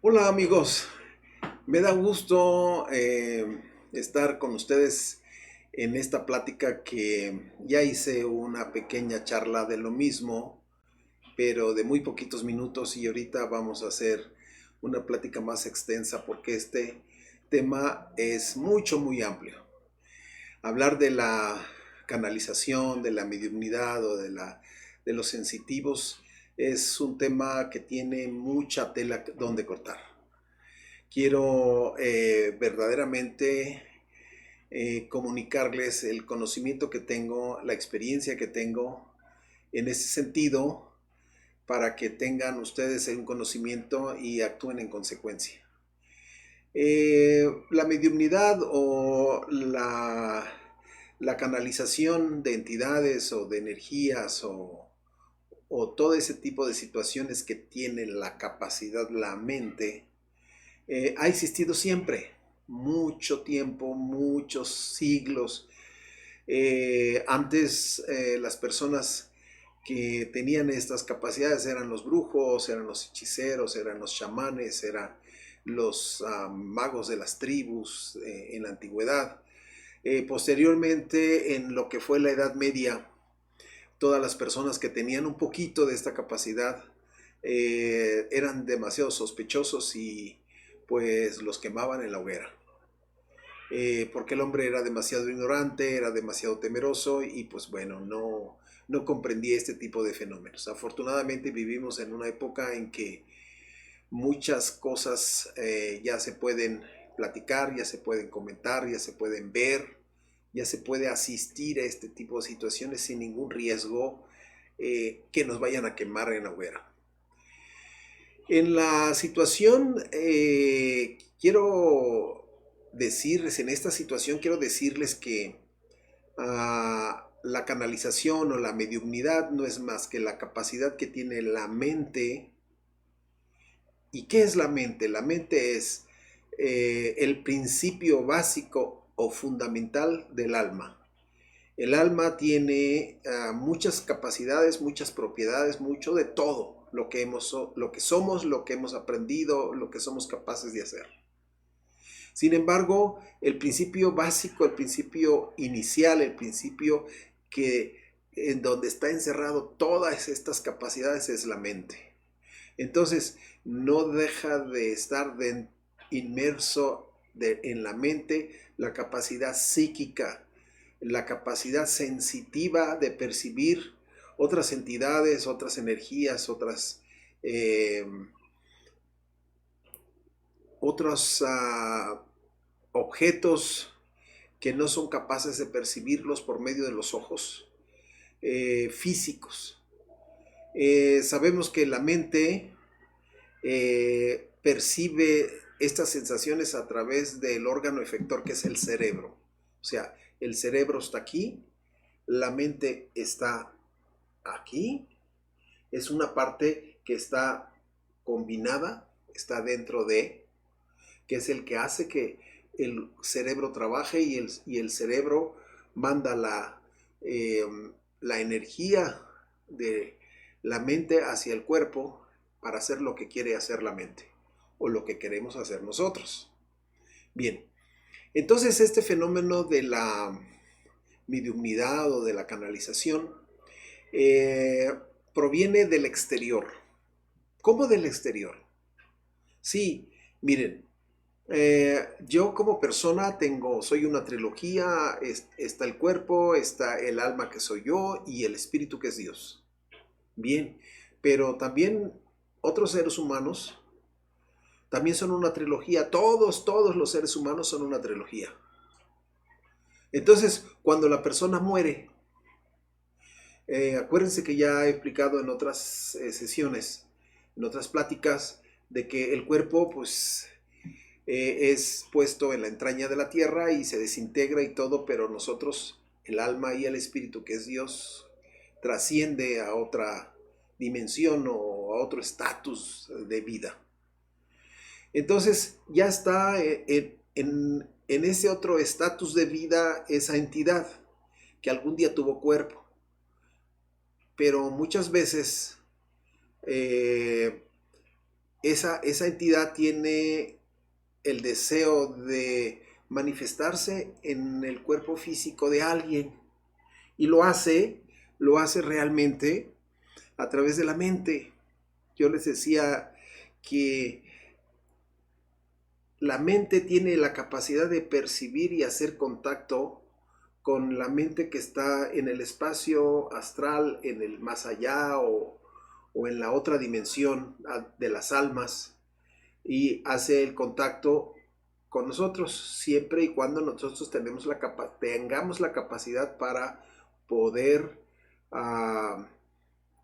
Hola amigos, me da gusto estar con ustedes en esta plática que ya hice una pequeña charla de lo mismo, pero de muy poquitos minutos y ahorita vamos a hacer una plática más extensa porque este tema es muy amplio. Hablar de la canalización, de la mediunidad o de los sensitivos es un tema que tiene mucha tela donde cortar. Quiero verdaderamente comunicarles el conocimiento que tengo, la experiencia que tengo en ese sentido para que tengan ustedes un conocimiento y actúen en consecuencia. La mediumnidad o la canalización de entidades o de energías o todo ese tipo de situaciones que tiene la capacidad, la mente, ha existido siempre, mucho tiempo, muchos siglos. Antes las personas que tenían estas capacidades eran los brujos, eran los hechiceros, eran los chamanes, eran los magos de las tribus en la antigüedad. Posteriormente, en lo que fue la Edad Media, todas las personas que tenían un poquito de esta capacidad eran demasiado sospechosos y pues los quemaban en la hoguera. Porque el hombre era demasiado ignorante, era demasiado temeroso y pues bueno, no comprendía este tipo de fenómenos. Afortunadamente vivimos en una época en que muchas cosas ya se pueden platicar, ya se pueden comentar, ya se pueden ver, ya se puede asistir a este tipo de situaciones sin ningún riesgo que nos vayan a quemar en la hoguera. En la situación, quiero decirles, en esta situación quiero decirles que la canalización o la mediumnidad no es más que la capacidad que tiene la mente. ¿Y qué es la mente? La mente es el principio básico o fundamental del alma. El alma tiene muchas capacidades, muchas propiedades, mucho de todo lo que somos, lo que hemos aprendido, lo que somos capaces de hacer. Sin embargo, el principio básico, el principio inicial, el principio que en donde está encerrado todas estas capacidades es la mente. Entonces, no deja de estar inmerso en la mente la capacidad psíquica, la capacidad sensitiva de percibir otras entidades, otras energías, eh, otros objetos que no son capaces de percibirlos por medio de los ojos físicos. Sabemos que la mente percibe estas sensaciones a través del órgano efector que es el cerebro. O sea, el cerebro está aquí, la mente está aquí, es una parte que está combinada, está dentro de, que es el que hace que el cerebro trabaje y el cerebro manda eh, la energía de la mente hacia el cuerpo para hacer lo que quiere hacer la mente o lo que queremos hacer nosotros. Bien, entonces este fenómeno de la mediumnidad o de la canalización eh, proviene del exterior. ¿Cómo del exterior? Sí, miren, yo como persona soy una trilogía, está el cuerpo, está el alma que soy yo y el espíritu que es Dios. Bien, pero también otros seres humanos también son una trilogía, todos los seres humanos son una trilogía. Entonces, cuando la persona muere, acuérdense que ya he explicado en otras sesiones, en otras pláticas, de que el cuerpo pues es puesto en la entraña de la tierra y se desintegra y todo, pero nosotros, el alma y el espíritu, que es Dios, trasciende a otra dimensión o a otro estatus de vida. Entonces ya está en ese otro estatus de vida esa entidad que algún día tuvo cuerpo, pero muchas veces eh, esa entidad tiene el deseo de manifestarse en el cuerpo físico de alguien y lo hace realmente a través de la mente. Yo les decía que la mente tiene la capacidad de percibir y hacer contacto con la mente que está en el espacio astral, en el más allá o en la otra dimensión de las almas, y hace el contacto con nosotros siempre y cuando nosotros tengamos la capacidad para poder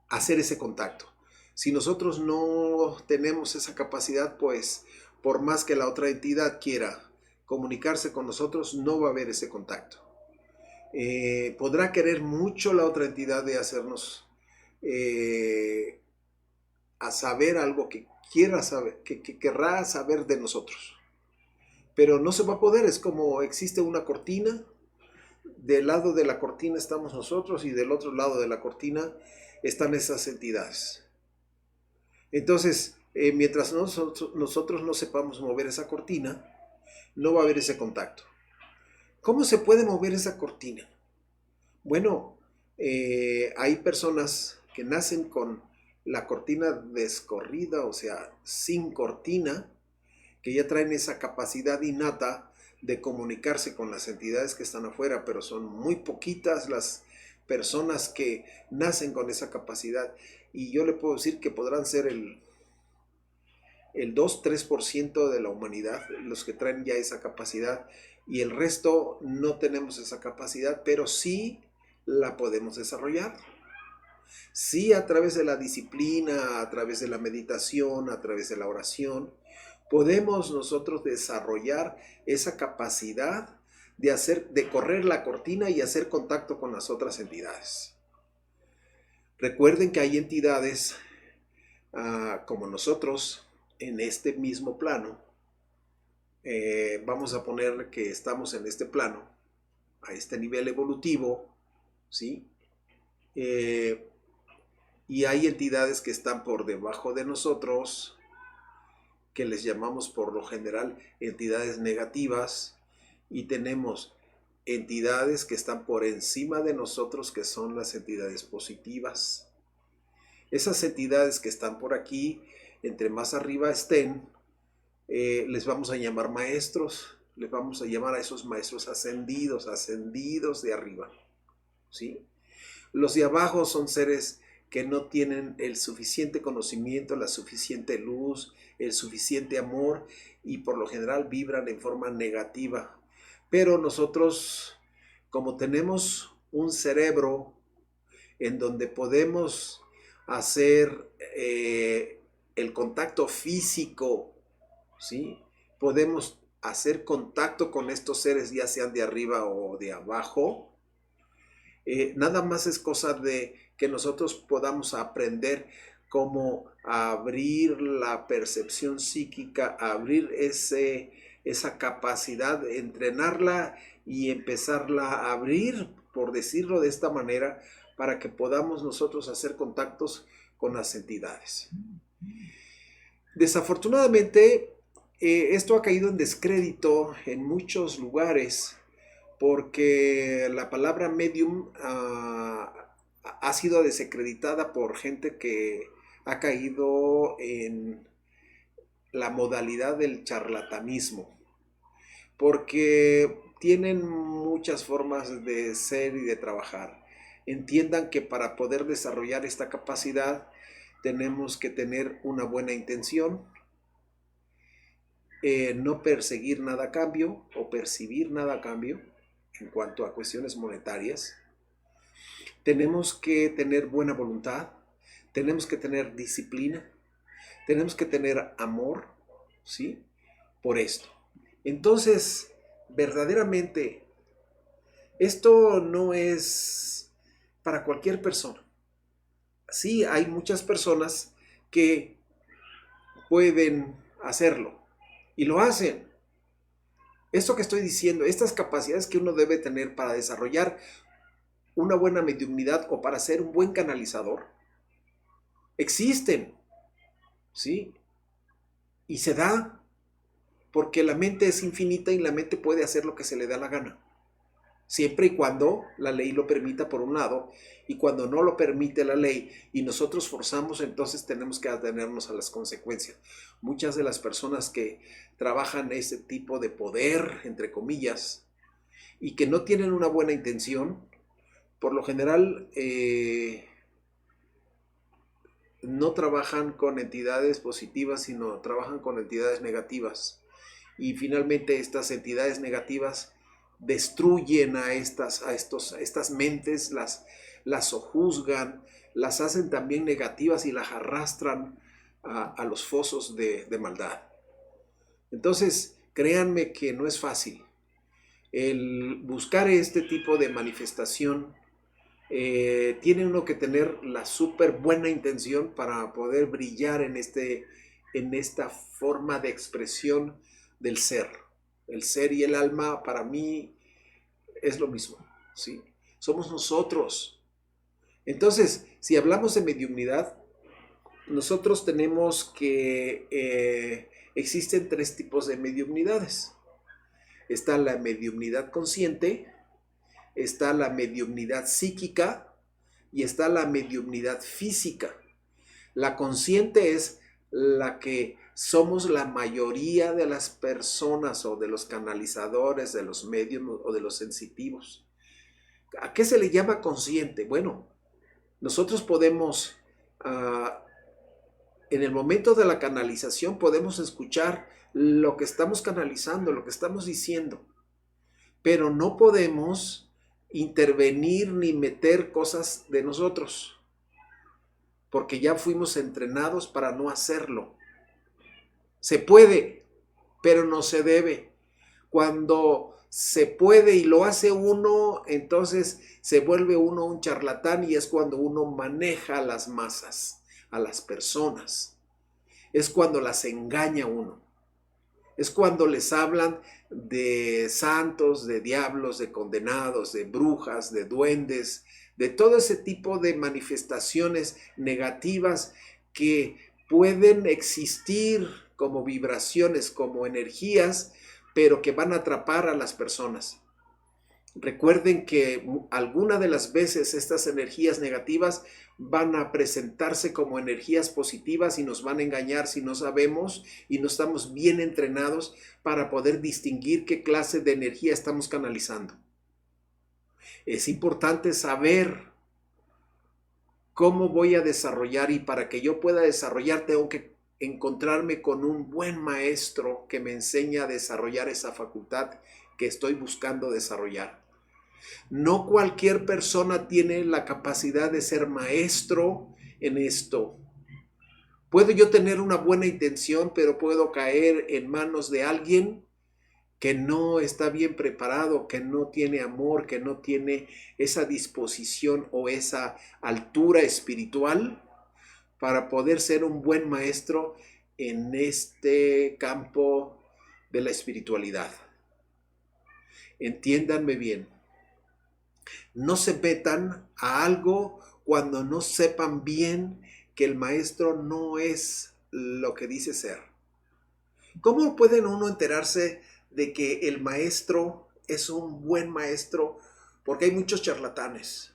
hacer ese contacto. Si nosotros no tenemos esa capacidad, pues por más que la otra entidad quiera comunicarse con nosotros, no va a haber ese contacto. Podrá querer mucho la otra entidad de hacernos a saber algo que quiera saber, que querrá saber de nosotros. Pero no se va a poder, es como existe una cortina, del lado de la cortina estamos nosotros y del otro lado de la cortina están esas entidades. Entonces, mientras nosotros no sepamos mover esa cortina, no va a haber ese contacto. ¿Cómo se puede mover esa cortina? Bueno, hay personas que nacen con la cortina descorrida, o sea, sin cortina, que ya traen esa capacidad innata de comunicarse con las entidades que están afuera, pero son muy poquitas las personas que nacen con esa capacidad. Y yo le puedo decir que podrán ser el 2-3% de la humanidad los que traen ya esa capacidad, y el resto no tenemos esa capacidad, pero sí la podemos desarrollar. Sí, a través de la disciplina, a través de la meditación, a través de la oración, podemos nosotros desarrollar esa capacidad de correr la cortina y hacer contacto con las otras entidades. Recuerden que hay entidades como nosotros en este mismo plano. Vamos a poner que estamos en este plano, a este nivel evolutivo, ¿sí? Y hay entidades que están por debajo de nosotros, que les llamamos por lo general entidades negativas, y tenemos entidades que están por encima de nosotros, que son las entidades positivas. Esas entidades que están por aquí, entre más arriba estén, les vamos a llamar maestros, les vamos a llamar a esos maestros ascendidos de arriba, ¿sí? Los de abajo son seres que no tienen el suficiente conocimiento, la suficiente luz, el suficiente amor, y por lo general vibran en forma negativa. Pero nosotros, como tenemos un cerebro en donde podemos hacer el contacto físico, ¿sí? Podemos hacer contacto con estos seres, ya sean de arriba o de abajo. Nada más es cosa de que nosotros podamos aprender cómo abrir la percepción psíquica, abrir esa capacidad, entrenarla y empezarla a abrir, por decirlo de esta manera, para que podamos nosotros hacer contactos con las entidades. Desafortunadamente, esto ha caído en descrédito en muchos lugares, porque la palabra medium ha sido desacreditada por gente que ha caído en la modalidad del charlatanismo, porque tienen muchas formas de ser y de trabajar. Entiendan que para poder desarrollar esta capacidad tenemos que tener una buena intención, no perseguir nada a cambio o percibir nada a cambio en cuanto a cuestiones monetarias. Tenemos que tener buena voluntad, tenemos que tener disciplina, tenemos que tener amor, ¿sí? Por esto. Entonces, verdaderamente, esto no es para cualquier persona. Sí, hay muchas personas que pueden hacerlo y lo hacen. Esto que estoy diciendo, estas capacidades que uno debe tener para desarrollar una buena mediumnidad o para ser un buen canalizador, existen, ¿sí? Y se da porque la mente es infinita y la mente puede hacer lo que se le da la gana. Siempre y cuando la ley lo permita por un lado, y cuando no lo permite la ley y nosotros forzamos, entonces tenemos que atenernos a las consecuencias. Muchas de las personas que trabajan ese tipo de poder, entre comillas, y que no tienen una buena intención, por lo general no trabajan con entidades positivas, sino trabajan con entidades negativas. Y finalmente estas entidades negativas destruyen a estas mentes, las sojuzgan, las hacen también negativas y las arrastran a los fosos de maldad. Entonces, créanme que no es fácil. El buscar este tipo de manifestación, tiene uno que tener la súper buena intención para poder brillar en esta forma de expresión del ser. El ser y el alma para mí es lo mismo, ¿sí? Somos nosotros. Entonces, si hablamos de mediumnidad, nosotros tenemos que existen 3 tipos de mediumnidades. Está la mediumnidad consciente, está la mediumnidad psíquica y está la mediumnidad física. La consciente es la que somos la mayoría de las personas o de los canalizadores, de los medios o de los sensitivos. ¿A qué se le llama consciente? Bueno, nosotros podemos, en el momento de la canalización, podemos escuchar lo que estamos canalizando, lo que estamos diciendo, pero no podemos intervenir ni meter cosas de nosotros, porque ya fuimos entrenados para no hacerlo. Se puede, pero no se debe. Cuando se puede y lo hace uno, entonces se vuelve uno un charlatán y es cuando uno maneja a las masas, a las personas. Es cuando las engaña uno. Es cuando les hablan de santos, de diablos, de condenados, de brujas, de duendes, de todo ese tipo de manifestaciones negativas que pueden existir como vibraciones, como energías, pero que van a atrapar a las personas. Recuerden que alguna de las veces estas energías negativas van a presentarse como energías positivas y nos van a engañar si no sabemos y no estamos bien entrenados para poder distinguir qué clase de energía estamos canalizando. Es importante saber cómo voy a desarrollar, y para que yo pueda desarrollar tengo que encontrarme con un buen maestro que me enseñe a desarrollar esa facultad que estoy buscando desarrollar. No cualquier persona tiene la capacidad de ser maestro en esto. Puedo yo tener una buena intención, pero puedo caer en manos de alguien que no está bien preparado, que no tiene amor, que no tiene esa disposición o esa altura espiritual para poder ser un buen maestro en este campo de la espiritualidad. Entiéndanme bien. No se metan a algo cuando no sepan bien que el maestro no es lo que dice ser. ¿Cómo pueden uno enterarse de que el maestro es un buen maestro? Porque hay muchos charlatanes.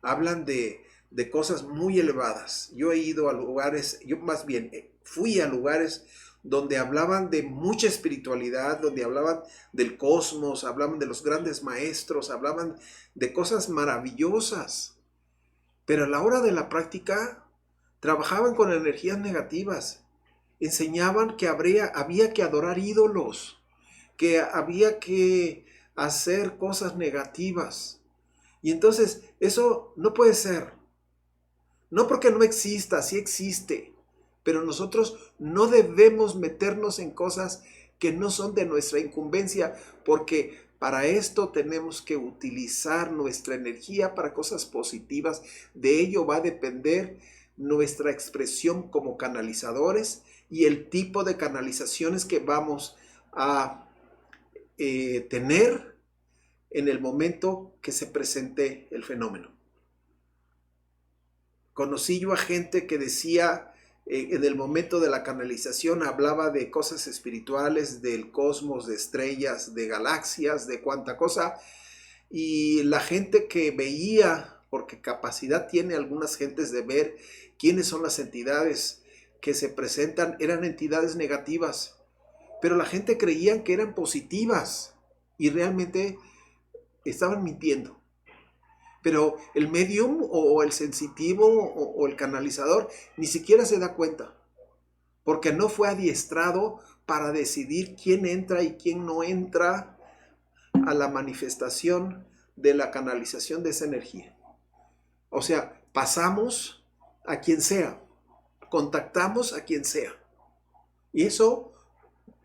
Hablan de cosas muy elevadas. Yo he ido a lugares, yo más bien fui a lugares donde hablaban de mucha espiritualidad, donde hablaban del cosmos, hablaban de los grandes maestros, hablaban de cosas maravillosas. Pero a la hora de la práctica, trabajaban con energías negativas. Enseñaban que había que adorar ídolos, que había que hacer cosas negativas. Y entonces, eso no puede ser. No porque no exista, sí existe. Pero nosotros no debemos meternos en cosas que no son de nuestra incumbencia, porque para esto tenemos que utilizar nuestra energía para cosas positivas. De ello va a depender nuestra expresión como canalizadores y el tipo de canalizaciones que vamos a tener en el momento que se presente el fenómeno. Conocí yo a gente que decía En el momento de la canalización hablaba de cosas espirituales, del cosmos, de estrellas, de galaxias, de cuánta cosa. Y la gente que veía, porque capacidad tiene algunas gentes de ver quiénes son las entidades que se presentan, eran entidades negativas. Pero la gente creía que eran positivas y realmente estaban mintiendo. Pero el medium o el sensitivo o el canalizador ni siquiera se da cuenta, porque no fue adiestrado para decidir quién entra y quién no entra a la manifestación de la canalización de esa energía. O sea, pasamos a quien sea, contactamos a quien sea. Y eso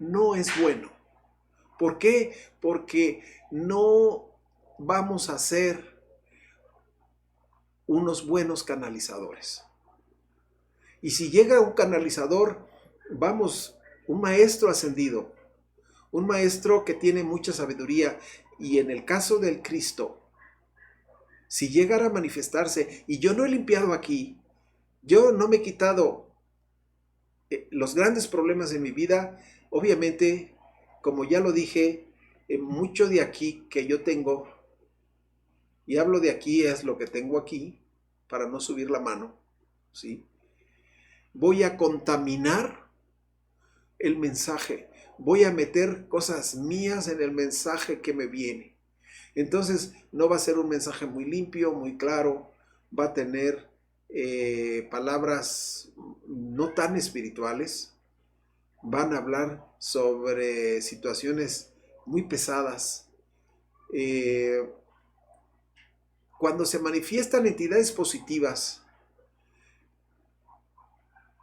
no es bueno. ¿Por qué? Porque no vamos a ser unos buenos canalizadores. Y si llega un canalizador, vamos, un maestro ascendido, un maestro que tiene mucha sabiduría, y en el caso del Cristo, si llegara a manifestarse, y yo no he limpiado aquí, yo no me he quitado los grandes problemas de mi vida, obviamente, como ya lo dije, mucho de aquí que yo tengo, y hablo de aquí es lo que tengo aquí, para no subir la mano, ¿sí? Voy a contaminar el mensaje, voy a meter cosas mías en el mensaje que me viene. Entonces no va a ser un mensaje muy limpio, muy claro, va a tener palabras no tan espirituales, van a hablar sobre situaciones muy pesadas. Cuando se manifiestan entidades positivas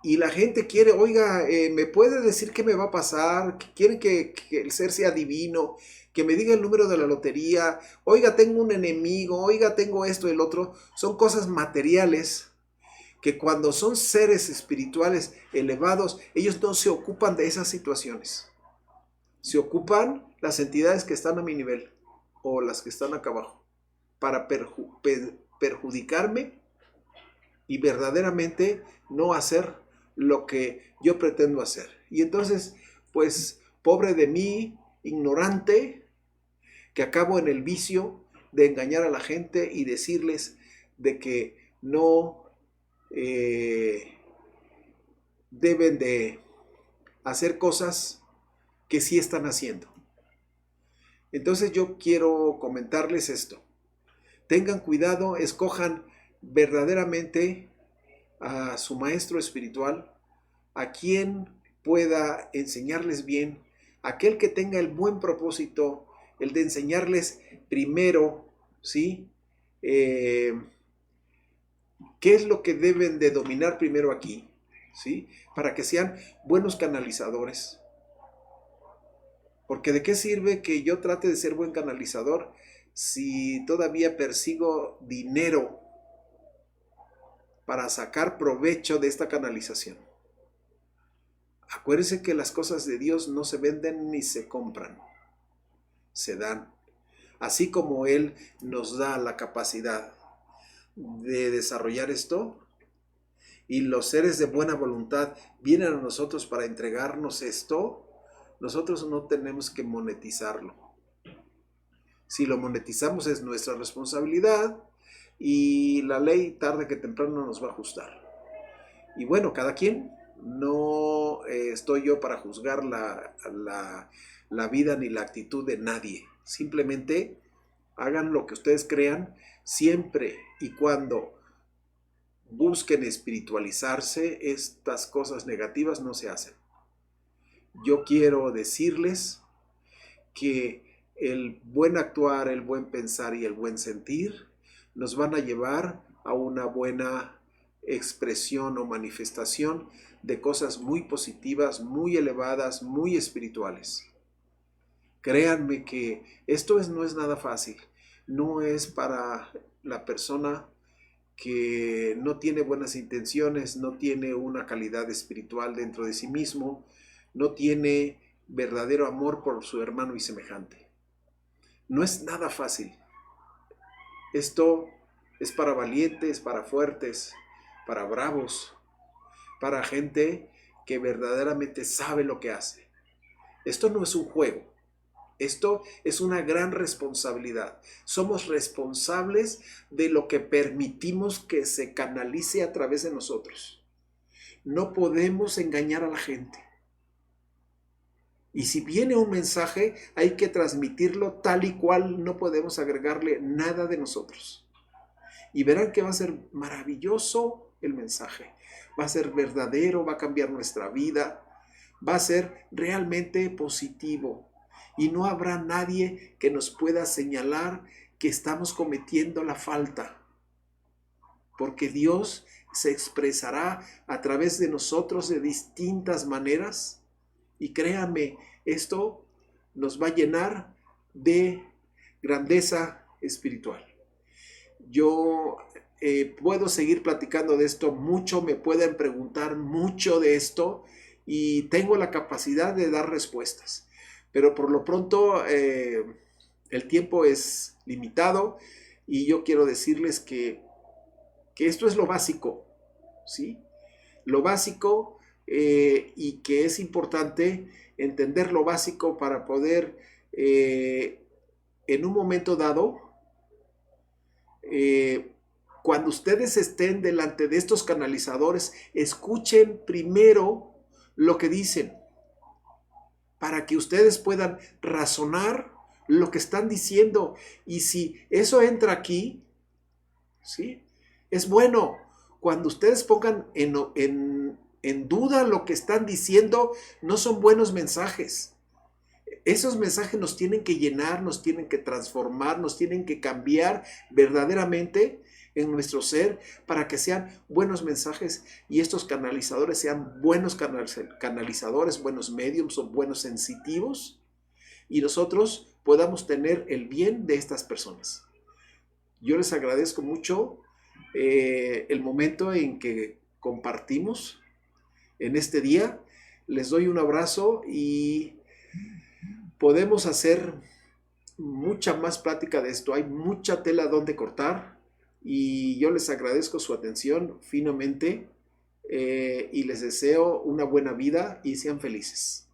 y la gente quiere, oiga, ¿me puede decir qué me va a pasar? Quieren que el ser sea divino, que me diga el número de la lotería, oiga, tengo un enemigo, oiga, tengo esto y el otro. Son cosas materiales que cuando son seres espirituales elevados, ellos no se ocupan de esas situaciones. Se ocupan las entidades que están a mi nivel o las que están acá abajo para perjudicarme y verdaderamente no hacer lo que yo pretendo hacer. Y entonces, pues, pobre de mí, ignorante, que acabo en el vicio de engañar a la gente y decirles de que no deben de hacer cosas que sí están haciendo. Entonces yo quiero comentarles esto. Tengan cuidado, escojan verdaderamente a su maestro espiritual, a quien pueda enseñarles bien, aquel que tenga el buen propósito, el de enseñarles primero, ¿sí? ¿Qué es lo que deben de dominar primero aquí? ¿Sí? Para que sean buenos canalizadores. Porque ¿de qué sirve que yo trate de ser buen canalizador si todavía persigo dinero para sacar provecho de esta canalización? Acuérdense que las cosas de Dios no se venden ni se compran, se dan. Así como Él nos da la capacidad de desarrollar esto, y los seres de buena voluntad vienen a nosotros para entregarnos esto, nosotros no tenemos que monetizarlo. Si lo monetizamos es nuestra responsabilidad y la ley tarde que temprano nos va a ajustar. Y bueno, cada quien, no estoy yo para juzgar la vida ni la actitud de nadie. Simplemente hagan lo que ustedes crean siempre y cuando busquen espiritualizarse. Estas cosas negativas no se hacen. Yo quiero decirles que el buen actuar, el buen pensar y el buen sentir nos van a llevar a una buena expresión o manifestación de cosas muy positivas, muy elevadas, muy espirituales. Créanme que esto no es nada fácil. No es para la persona que no tiene buenas intenciones, no tiene una calidad espiritual dentro de sí mismo, no tiene verdadero amor por su hermano y semejante. No es nada fácil. Esto es para valientes, para fuertes, para bravos, para gente que verdaderamente sabe lo que hace. Esto no es un juego. Esto es una gran responsabilidad. Somos responsables de lo que permitimos que se canalice a través de nosotros. No podemos engañar a la gente. Y si viene un mensaje, hay que transmitirlo tal y cual, no podemos agregarle nada de nosotros. Y verán que va a ser maravilloso el mensaje. Va a ser verdadero, va a cambiar nuestra vida, va a ser realmente positivo. Y no habrá nadie que nos pueda señalar que estamos cometiendo la falta. Porque Dios se expresará a través de nosotros de distintas maneras. Y créanme, esto nos va a llenar de grandeza espiritual. Yo puedo seguir platicando de esto mucho, me pueden preguntar mucho de esto y tengo la capacidad de dar respuestas. Pero por lo pronto el tiempo es limitado y yo quiero decirles que esto es lo básico, ¿sí? Lo básico y que es importante entender lo básico para poder en un momento dado, cuando ustedes estén delante de estos canalizadores, escuchen primero lo que dicen para que ustedes puedan razonar lo que están diciendo. Y si eso entra aquí, ¿sí? Es bueno. Cuando ustedes pongan en duda lo que están diciendo, no son buenos mensajes. Esos mensajes nos tienen que llenar, nos tienen que transformar, nos tienen que cambiar verdaderamente en nuestro ser para que sean buenos mensajes y estos canalizadores sean buenos canalizadores, buenos mediums o buenos sensitivos y nosotros podamos tener el bien de estas personas. Yo les agradezco mucho el momento en que compartimos en este día. Les doy un abrazo y podemos hacer mucha más plática de esto. Hay mucha tela donde cortar y yo les agradezco su atención finamente y les deseo una buena vida y sean felices.